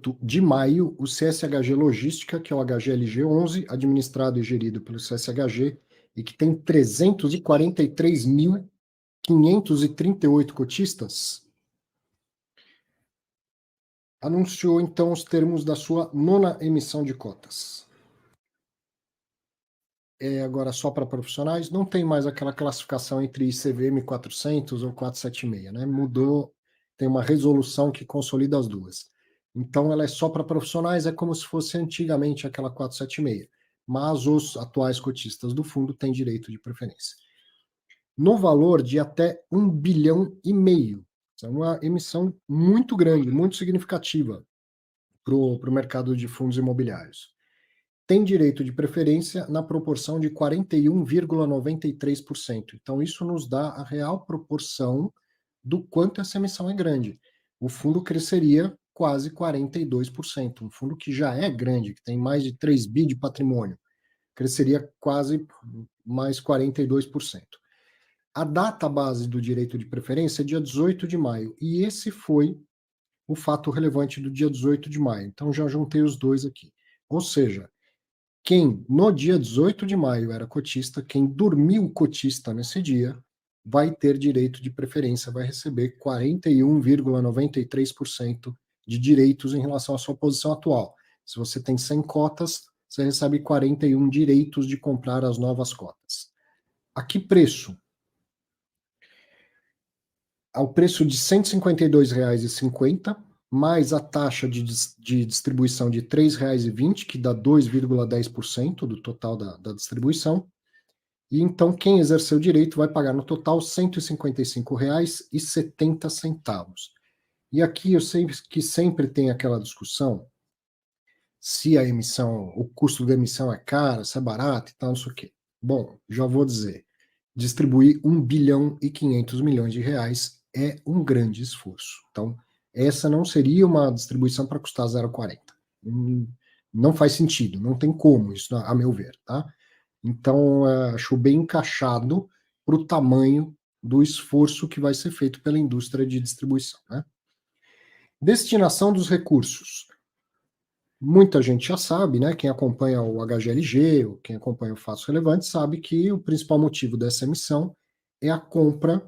18 de maio, o CSHG Logística, que é o HGLG11, administrado e gerido pelo CSHG, e que tem 343.538 cotistas, anunciou, então, os termos da sua 9ª emissão de cotas. É agora só para profissionais, não tem mais aquela classificação entre ICVM 400 ou 476, né? Mudou, tem uma resolução que consolida as duas. Então, ela é só para profissionais, é como se fosse antigamente aquela 476, mas os atuais cotistas do fundo têm direito de preferência. No valor de até 1,5 bilhão. É uma emissão muito grande, muito significativa para o mercado de fundos imobiliários. Tem direito de preferência na proporção de 41,93%. Então, isso nos dá a real proporção do quanto essa emissão é grande. O fundo cresceria quase 42%. Um fundo que já é grande, que tem mais de 3 bi de patrimônio, cresceria quase mais 42%. A data base do direito de preferência é dia 18 de maio, e esse foi o fato relevante do dia 18 de maio. Então, já juntei os dois aqui. Ou seja, quem no dia 18 de maio era cotista, quem dormiu cotista nesse dia, vai ter direito de preferência, vai receber 41,93% de direitos em relação à sua posição atual. Se você tem 100 cotas, você recebe 41 direitos de comprar as novas cotas. A que preço? Ao preço de R$ 152,50, mais a taxa de distribuição de R$ 3,20, que dá 2,10% do total da distribuição. E então quem exerceu o direito vai pagar no total R$ 155,70. E aqui eu sei que sempre tem aquela discussão se a emissão, o custo da emissão é caro, se é barato e tal, não sei o quê. Bom, já vou dizer, distribuir 1,5 bilhão de reais é um grande esforço. Então, essa não seria uma distribuição para custar 0,40. Não faz sentido, não tem como isso, a meu ver, tá? Então, acho bem encaixado para o tamanho do esforço que vai ser feito pela indústria de distribuição, né? Destinação dos recursos. Muita gente já sabe, né? Quem acompanha o HGLG, ou quem acompanha o Fatos Relevantes, sabe que o principal motivo dessa emissão é a compra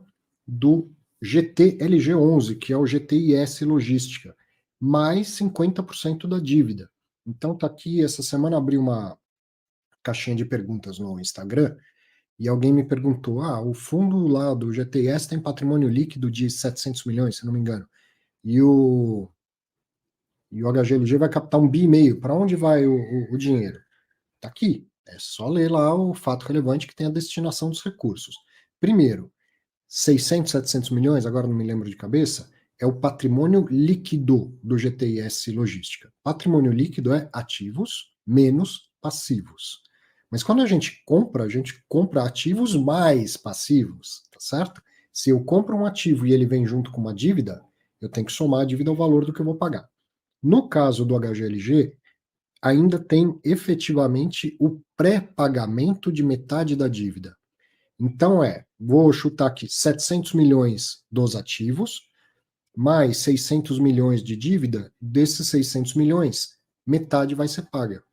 do GTLG11, que é o GTIS Logística, mais 50% da dívida. Então tá aqui, essa semana abri uma caixinha de perguntas no Instagram, e alguém me perguntou, o fundo lá do GTIS tem patrimônio líquido de 700 milhões, se não me engano, e o HGLG vai captar 1,5 bi. Para onde vai o dinheiro? Está aqui. É só ler lá o fato relevante que tem a destinação dos recursos. Primeiro, 600, 700 milhões, agora não me lembro de cabeça, é o patrimônio líquido do GTIS Logística. Patrimônio líquido é ativos menos passivos. Mas quando a gente compra ativos mais passivos, tá certo? Se eu compro um ativo e ele vem junto com uma dívida, eu tenho que somar a dívida ao valor do que eu vou pagar. No caso do HGLG, ainda tem efetivamente o pré-pagamento de metade da dívida. Então vou chutar aqui, 700 milhões dos ativos, mais 600 milhões de dívida, desses 600 milhões, metade vai ser paga.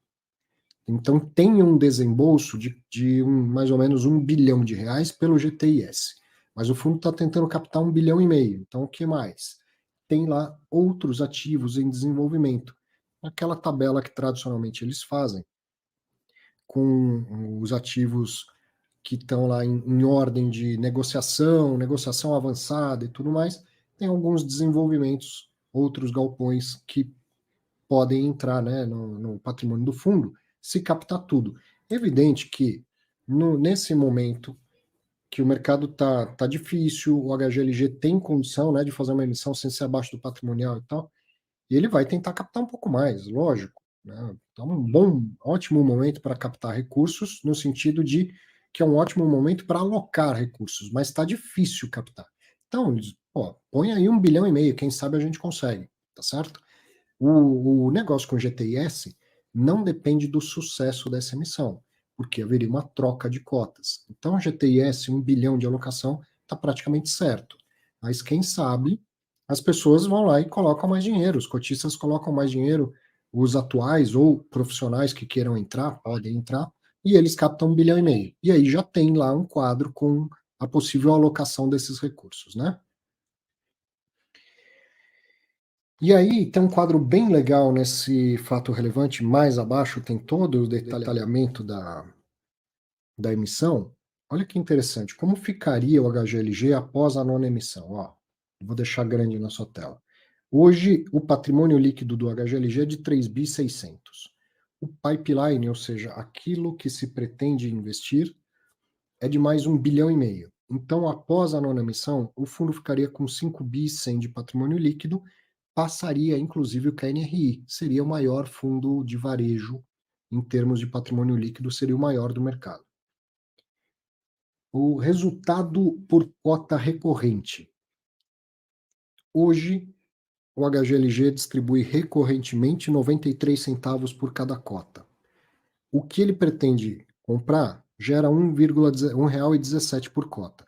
Então tem um desembolso de mais ou menos 1 bilhão de reais pelo GTIS. Mas o fundo está tentando captar 1,5 bilhão. Então o que mais? Tem lá outros ativos em desenvolvimento. Aquela tabela que tradicionalmente eles fazem, com os ativos que estão lá em ordem de negociação avançada e tudo mais, tem alguns desenvolvimentos, outros galpões que podem entrar, né, no patrimônio do fundo, se captar tudo. Evidente que nesse momento que o mercado tá difícil, o HGLG tem condição, né, de fazer uma emissão sem ser abaixo do patrimonial e tal, e ele vai tentar captar um pouco mais, lógico, né? Então, ótimo momento para captar recursos, no sentido de que é um ótimo momento para alocar recursos, mas está difícil captar. Então, põe aí 1,5 bilhão, quem sabe a gente consegue, tá certo? O negócio com o GTIS não depende do sucesso dessa emissão, porque haveria uma troca de cotas. Então, o GTIS, 1 bilhão de alocação, está praticamente certo. Mas quem sabe as pessoas vão lá e colocam mais dinheiro, os cotistas colocam mais dinheiro, os atuais ou profissionais que queiram entrar, podem entrar, e eles captam 1,5 bilhão. E aí já tem lá um quadro com a possível alocação desses recursos, né? E aí tem um quadro bem legal nesse fato relevante, mais abaixo tem todo o detalhamento da emissão. Olha que interessante, como ficaria o HGLG após a nona emissão? Ó, vou deixar grande na sua tela. Hoje, o patrimônio líquido do HGLG é de 3.600 bi. O pipeline, ou seja, aquilo que se pretende investir, é de mais 1,5 bilhão. Então, após a nona emissão, o fundo ficaria com 5.100 bi de patrimônio líquido, passaria inclusive o KNRI, seria o maior fundo de varejo em termos de patrimônio líquido, seria o maior do mercado. O resultado por cota recorrente. Hoje, o HGLG distribui recorrentemente 93 centavos por cada cota. O que ele pretende comprar gera R$1,17 por cota.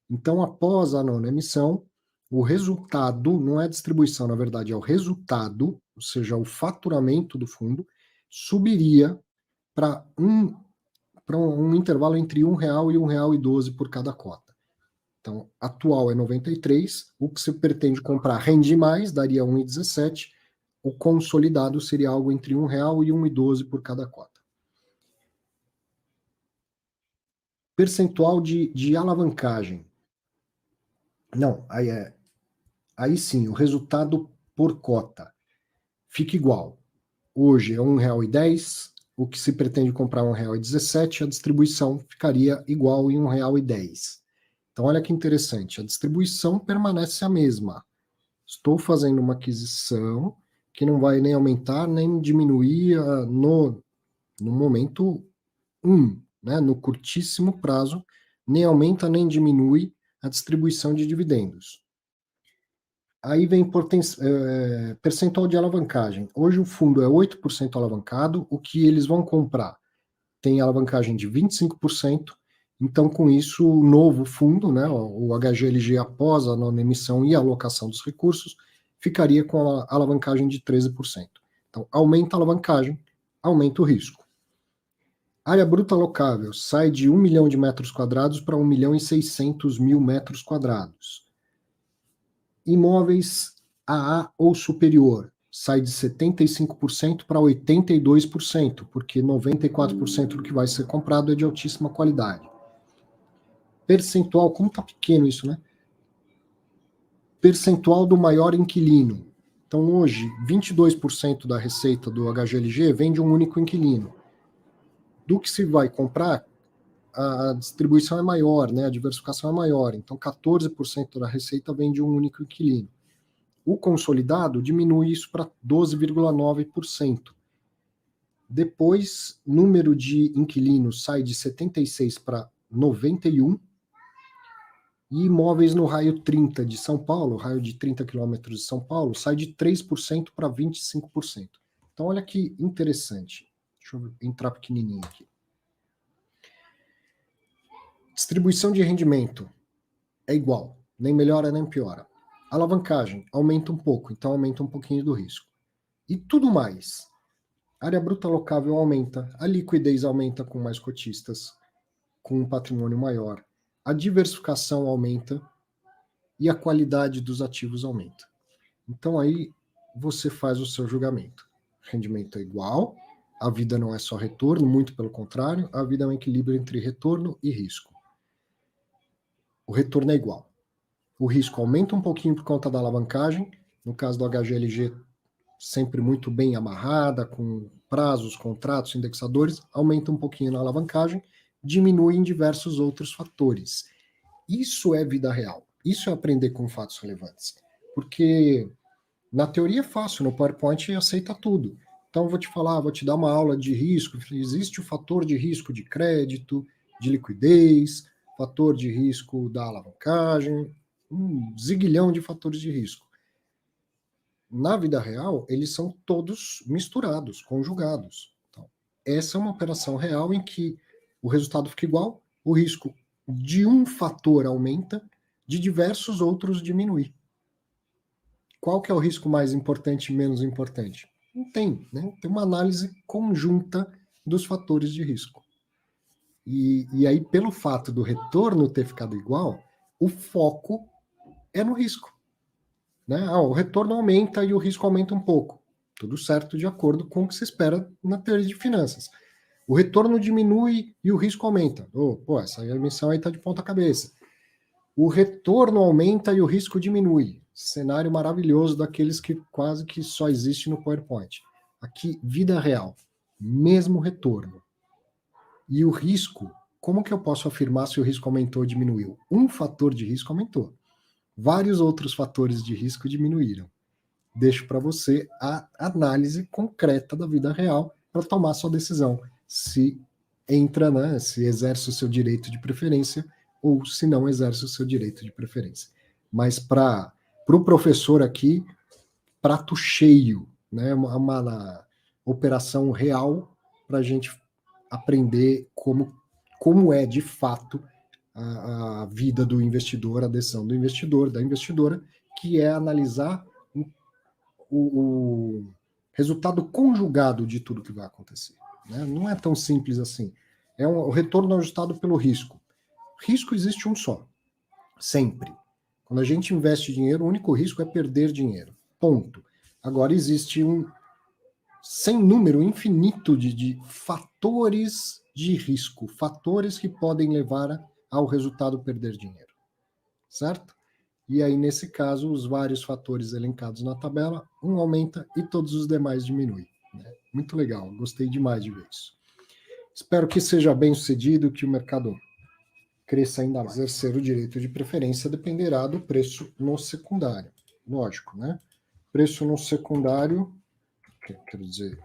Então, após a nona emissão, o resultado, não é a distribuição, na verdade, é o resultado, ou seja, o faturamento do fundo, subiria para um intervalo entre R$1 e R$1,12 por cada cota. Então, atual é 93, o que você pretende comprar rende mais, daria 1,17, o consolidado seria algo entre R$1 e R$1,12 por cada cota. Percentual de alavancagem. Não, aí sim, o resultado por cota fica igual. Hoje é R$1,10, o que se pretende comprar é R$1,17, a distribuição ficaria igual em R$1,10. Então, olha que interessante, a distribuição permanece a mesma. Estou fazendo uma aquisição que não vai nem aumentar nem diminuir no momento 1, né? No curtíssimo prazo, nem aumenta nem diminui a distribuição de dividendos. Aí vem percentual de alavancagem. Hoje o fundo é 8% alavancado, o que eles vão comprar tem alavancagem de 25%, então com isso o novo fundo, né, o HGLG após a nona emissão e a alocação dos recursos, ficaria com a alavancagem de 13%. Então aumenta a alavancagem, aumenta o risco. Área bruta alocável sai de 1 milhão de metros quadrados para 1.600.000 metros quadrados. Imóveis AA ou superior sai de 75% para 82%, porque 94% do que vai ser comprado é de altíssima qualidade. Percentual, como está pequeno isso, né? Percentual do maior inquilino. Então, hoje, 22% da receita do HGLG vem de um único inquilino. Do que se vai comprar, a distribuição é maior, né? A diversificação é maior. Então, 14% da receita vem de um único inquilino. O consolidado diminui isso para 12,9%. Depois, número de inquilinos sai de 76 para 91. E imóveis no raio 30 de São Paulo, raio de 30 quilômetros de São Paulo, sai de 3% para 25%. Então, olha que interessante. Deixa eu entrar pequenininho aqui. Distribuição de rendimento é igual, nem melhora nem piora. Alavancagem aumenta um pouco, então aumenta um pouquinho do risco. E tudo mais. A área bruta alocável aumenta, a liquidez aumenta com mais cotistas, com um patrimônio maior. A diversificação aumenta e a qualidade dos ativos aumenta. Então aí você faz o seu julgamento. Rendimento é igual, a vida não é só retorno, muito pelo contrário, a vida é um equilíbrio entre retorno e risco. O retorno é igual. O risco aumenta um pouquinho por conta da alavancagem, no caso do HGLG, sempre muito bem amarrada, com prazos, contratos, indexadores, aumenta um pouquinho na alavancagem, diminui em diversos outros fatores. Isso é vida real. Isso é aprender com fatos relevantes. Porque na teoria é fácil, no PowerPoint aceita tudo. Então eu vou te falar, vou te dar uma aula de risco, existe o fator de risco de crédito, de liquidez, fator de risco da alavancagem, um ziguilhão de fatores de risco. Na vida real, eles são todos misturados, conjugados. Então, essa é uma operação real em que o resultado fica igual, o risco de um fator aumenta, de diversos outros diminui. qual que é o risco mais importante e menos importante? Não tem, né? Tem uma análise conjunta dos fatores de risco. E aí, pelo fato do retorno ter ficado igual, o foco é no risco. Né? O retorno aumenta e o risco aumenta um pouco. Tudo certo de acordo com o que se espera na teoria de finanças. O retorno diminui e o risco aumenta. Essa emissão aí está de ponta cabeça. O retorno aumenta e o risco diminui. Cenário maravilhoso daqueles que quase que só existe no PowerPoint. Aqui, vida real. Mesmo retorno. E o risco, como que eu posso afirmar se o risco aumentou ou diminuiu? Um fator de risco aumentou. Vários outros fatores de risco diminuíram. Deixo para você a análise concreta da vida real para tomar sua decisão. Se entra, né, se exerce o seu direito de preferência ou se não exerce o seu direito de preferência. Mas para o professor aqui, prato cheio, né, uma operação real para a gente aprender como é de fato a vida do investidor, a decisão do investidor, da investidora, que é analisar o resultado conjugado de tudo que vai acontecer. Né? Não é tão simples assim. É o retorno ajustado pelo risco. Risco existe um só, sempre. Quando a gente investe dinheiro, o único risco é perder dinheiro. Ponto. Agora existe um sem número infinito de fatores de risco, fatores que podem levar ao resultado perder dinheiro. Certo? E aí, nesse caso, os vários fatores elencados na tabela, um aumenta e todos os demais diminuem. Né? Muito legal, gostei demais de ver isso. Espero que seja bem sucedido, que o mercado cresça ainda mais. Exercer o direito de preferência dependerá do preço no secundário. Lógico, né? Preço no secundário, quero dizer,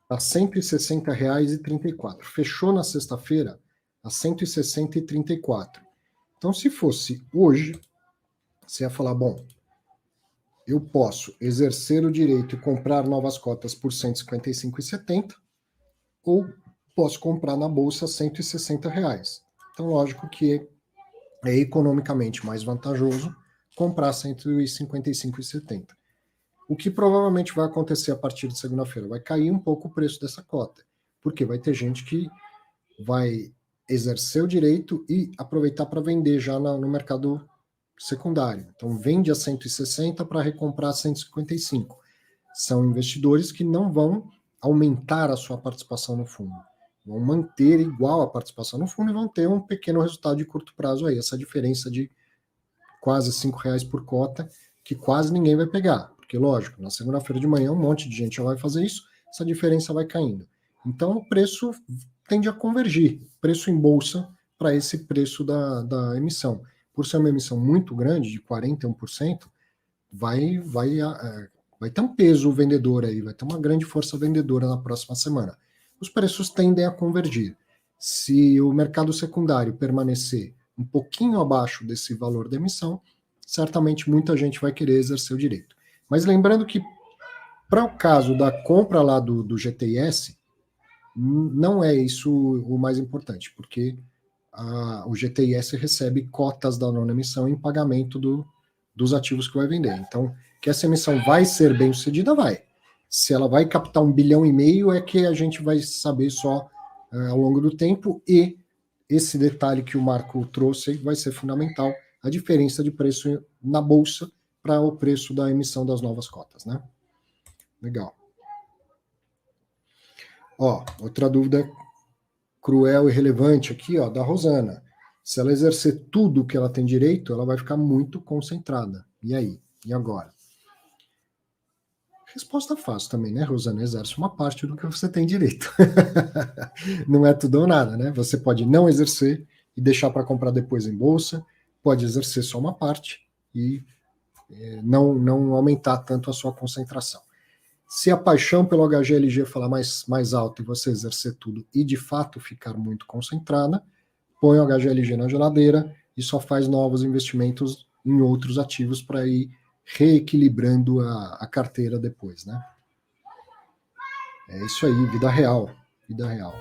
está R$ 160,34. Fechou na sexta-feira a R$ 160,34. Então, se fosse hoje, você ia falar, bom, eu posso exercer o direito e comprar novas cotas por R$ 155,70 ou posso comprar na bolsa R$ 160. Então, lógico que é economicamente mais vantajoso comprar R$ 155,70. O que provavelmente vai acontecer a partir de segunda-feira? Vai cair um pouco o preço dessa cota, porque vai ter gente que vai exercer o direito e aproveitar para vender já no mercado secundário. Então, vende a 160 para recomprar a 155. São investidores que não vão aumentar a sua participação no fundo. Vão manter igual a participação no fundo e vão ter um pequeno resultado de curto prazo aí. Essa diferença de quase R$5 por cota, que quase ninguém vai pegar. Porque, lógico, na segunda-feira de manhã um monte de gente já vai fazer isso, essa diferença vai caindo. Então, o preço tende a convergir, preço em bolsa para esse preço da emissão. Por ser uma emissão muito grande, de 41%, vai ter um peso vendedor aí, vai ter uma grande força vendedora na próxima semana. Os preços tendem a convergir. Se o mercado secundário permanecer um pouquinho abaixo desse valor da emissão, certamente muita gente vai querer exercer o direito. Mas lembrando que, para o caso da compra lá do GTIS, não é isso o mais importante, porque o GTIS recebe cotas da nona emissão em pagamento dos ativos que vai vender. Então, que essa emissão vai ser bem sucedida, vai. Se ela vai captar 1,5 bilhão, é que a gente vai saber só ao longo do tempo, e esse detalhe que o Marco trouxe vai ser fundamental, a diferença de preço na bolsa para o preço da emissão das novas cotas, né? Legal. Outra dúvida cruel e relevante aqui, da Rosana. Se ela exercer tudo que ela tem direito, ela vai ficar muito concentrada. E aí? E agora? Resposta fácil também, né, Rosana? Exerce uma parte do que você tem direito. Não é tudo ou nada, né? Você pode não exercer e deixar para comprar depois em bolsa, pode exercer só uma parte e não aumentar tanto a sua concentração. Se a paixão pelo HGLG falar mais alto e você exercer tudo e de fato ficar muito concentrada, põe o HGLG na geladeira e só faz novos investimentos em outros ativos para ir reequilibrando a carteira depois, né? É isso aí, vida real. Vida real.